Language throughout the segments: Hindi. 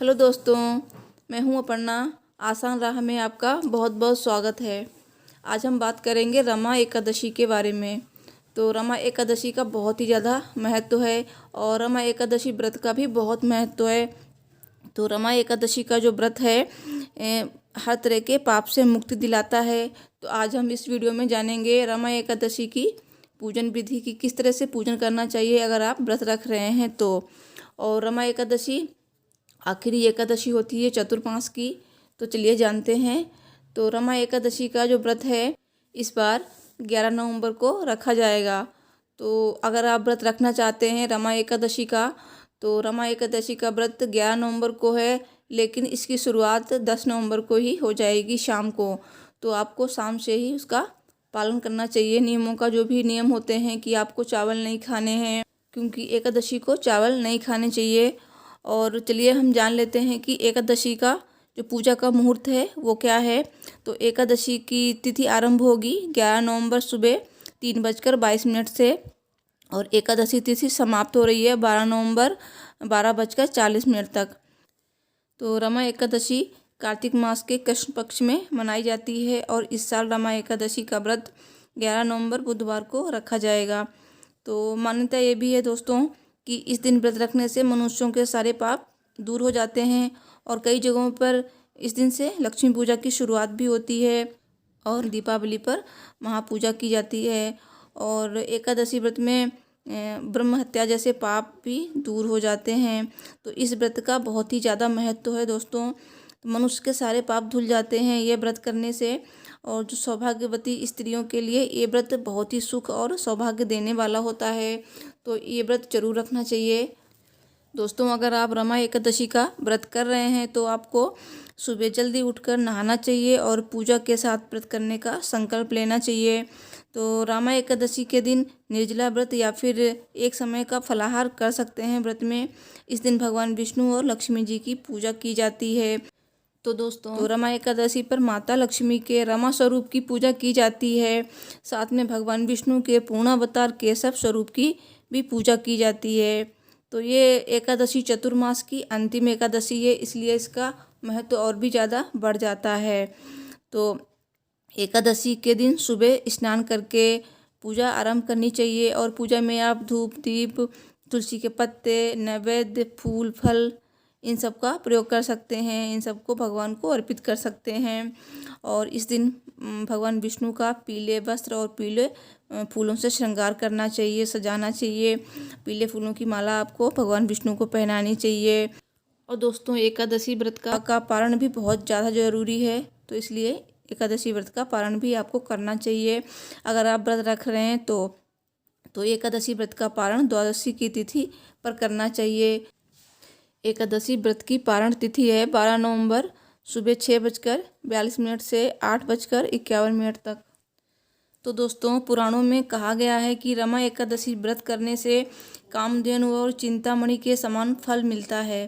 हेलो दोस्तों, मैं हूं अपर्णा। आसान राह में आपका बहुत बहुत स्वागत है। आज हम बात करेंगे रमा एकादशी के बारे में। तो रमा एकादशी का बहुत ही ज़्यादा महत्व है और रमा एकादशी व्रत का भी बहुत महत्व है। तो रमा एकादशी का जो व्रत है हर तरह के पाप से मुक्ति दिलाता है। तो आज हम इस वीडियो में जानेंगे रमा एकादशी की पूजन विधि की, किस तरह से पूजन करना चाहिए अगर आप व्रत रख रहे हैं तो। और रमा एकादशी आखिरी एकादशी होती है चतुर्मास की। तो चलिए जानते हैं। तो रमा एकादशी का जो व्रत है इस बार 11 नवंबर को रखा जाएगा। तो अगर आप व्रत रखना चाहते हैं रमा एकादशी का, तो रमा एकादशी का व्रत 11 नवंबर को है, लेकिन इसकी शुरुआत 10 नवंबर को ही हो जाएगी शाम को। तो आपको शाम से ही उसका पालन करना चाहिए। नियमों का जो भी नियम होते हैं कि आपको चावल नहीं खाने हैं, क्योंकि एकादशी को चावल नहीं खाने चाहिए। और चलिए हम जान लेते हैं कि एकादशी का जो पूजा का मुहूर्त है वो क्या है। तो एकादशी की तिथि आरंभ होगी 11 नवंबर सुबह 3:22 से और एकादशी तिथि समाप्त हो रही है 12 नवंबर 12:40 तक। तो रमा एकादशी कार्तिक मास के कृष्ण पक्ष में मनाई जाती है और इस साल रमा एकादशी का व्रत 11 नवंबर बुधवार को रखा जाएगा। तो मान्यता ये भी है दोस्तों कि इस दिन व्रत रखने से मनुष्यों के सारे पाप दूर हो जाते हैं और कई जगहों पर इस दिन से लक्ष्मी पूजा की शुरुआत भी होती है और दीपावली पर महापूजा की जाती है। और एकादशी व्रत में ब्रह्म हत्या जैसे पाप भी दूर हो जाते हैं। तो इस व्रत का बहुत ही ज़्यादा महत्व है दोस्तों। मनुष्य के सारे पाप धुल जाते हैं ये व्रत करने से। और जो सौभाग्यवती स्त्रियों के लिए ये व्रत बहुत ही सुख और सौभाग्य देने वाला होता है। तो ये व्रत जरूर रखना चाहिए दोस्तों। अगर आप रमा एकादशी का व्रत कर रहे हैं तो आपको सुबह जल्दी उठकर नहाना चाहिए और पूजा के साथ व्रत करने का संकल्प लेना चाहिए। तो रमा एकादशी के दिन निर्जला व्रत या फिर एक समय का फलाहार कर सकते हैं व्रत में। इस दिन भगवान विष्णु और लक्ष्मी जी की पूजा की जाती है। तो दोस्तों तो रमा एकादशी पर माता लक्ष्मी के रमा स्वरूप की पूजा की जाती है। साथ में भगवान विष्णु के पूर्णावतार केशव स्वरूप की भी पूजा की जाती है। तो ये एकादशी चतुर्मास की अंतिम एकादशी है, इसलिए इसका महत्व और भी ज़्यादा बढ़ जाता है। तो एकादशी के दिन सुबह स्नान करके पूजा आरंभ करनी चाहिए और पूजा में आप धूप दीप तुलसी के पत्ते नैवेद्य फूल फल इन सब का प्रयोग कर सकते हैं। इन सबको भगवान को अर्पित कर सकते हैं। और इस दिन भगवान विष्णु का पीले वस्त्र और पीले फूलों से श्रृंगार करना चाहिए, सजाना चाहिए। पीले फूलों की माला आपको भगवान विष्णु को पहनानी चाहिए। और दोस्तों एकादशी व्रत का पारण भी बहुत ज़्यादा ज़रूरी है, तो इसलिए एकादशी व्रत का पारण भी आपको करना चाहिए अगर आप व्रत रख रहे हैं तो एकादशी व्रत का पारण द्वादशी की तिथि पर करना चाहिए। एकादशी व्रत की पारण तिथि है 12 नवंबर सुबह 6:42 से 8:51 तक। तो दोस्तों पुराणों में कहा गया है कि रमा एकादशी व्रत करने से कामधेनु और चिंतामणि के समान फल मिलता है।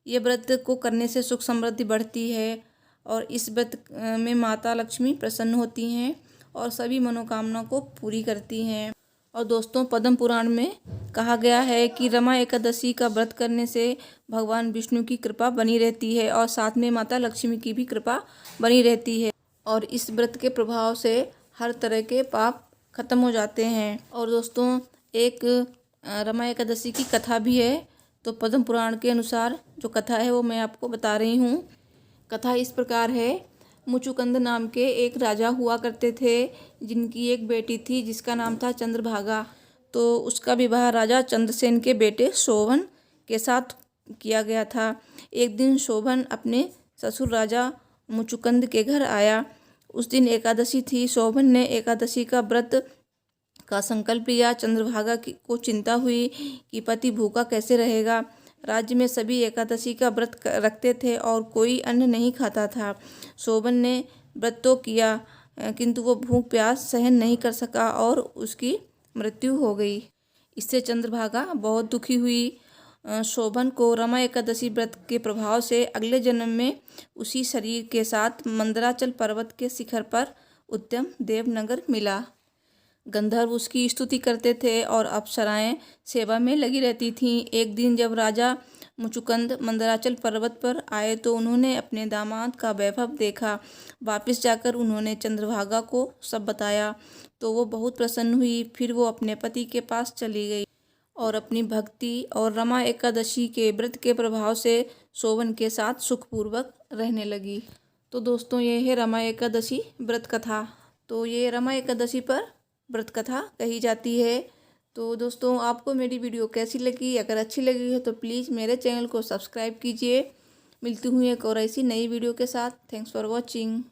ये व्रत को करने से सुख समृद्धि बढ़ती है और इस व्रत में माता लक्ष्मी प्रसन्न होती हैं और सभी मनोकामना को पूरी करती हैं। और दोस्तों पद्म पुराण में कहा गया है कि रमा एकादशी का व्रत करने से भगवान विष्णु की कृपा बनी रहती है और साथ में माता लक्ष्मी की भी कृपा बनी रहती है और इस व्रत के प्रभाव से हर तरह के पाप खत्म हो जाते हैं। और दोस्तों एक रमा एकादशी की कथा भी है। तो पद्म पुराण के अनुसार जो कथा है वो मैं आपको बता रही हूँ। कथा इस प्रकार है। मुचुकुंद नाम के एक राजा हुआ करते थे जिनकी एक बेटी थी जिसका नाम था चंद्रभागा। तो उसका विवाह राजा चंद्रसेन के बेटे शोभन के साथ किया गया था। एक दिन शोभन अपने ससुर राजा मुचुकुंद के घर आया। उस दिन एकादशी थी। शोभन ने एकादशी का व्रत का संकल्प लिया। चंद्रभागा को चिंता हुई कि पति भूखा कैसे रहेगा। राज्य में सभी एकादशी का व्रत रखते थे और कोई अन्न नहीं खाता था। शोभन ने व्रत तो किया किंतु वो भूख प्यास सहन नहीं कर सका और उसकी मृत्यु हो गई। इससे चंद्रभागा बहुत दुखी हुई। शोभन को रमा एकादशी व्रत के प्रभाव से अगले जन्म में उसी शरीर के साथ मंदराचल पर्वत के शिखर पर उत्तम देवनगर मिला। गंधर्व उसकी स्तुति करते थे और अप्सराएं सेवा में लगी रहती थीं। एक दिन जब राजा मुचुकुंद मंदराचल पर्वत पर आए तो उन्होंने अपने दामाद का वैभव देखा। वापस जाकर उन्होंने चंद्रभागा को सब बताया तो वो बहुत प्रसन्न हुई। फिर वो अपने पति के पास चली गई और अपनी भक्ति और रमा एकादशी के व्रत के प्रभाव से शोभन के साथ सुखपूर्वक रहने लगी। तो दोस्तों, ये है रमा एकादशी व्रत कथा। तो ये रमा एकादशी पर व्रत कथा कही जाती है। तो दोस्तों, आपको मेरी वीडियो कैसी लगी? अगर अच्छी लगी है तो प्लीज़ मेरे चैनल को सब्सक्राइब कीजिए। मिलती हूँ एक और ऐसी नई वीडियो के साथ। Thanks for watching.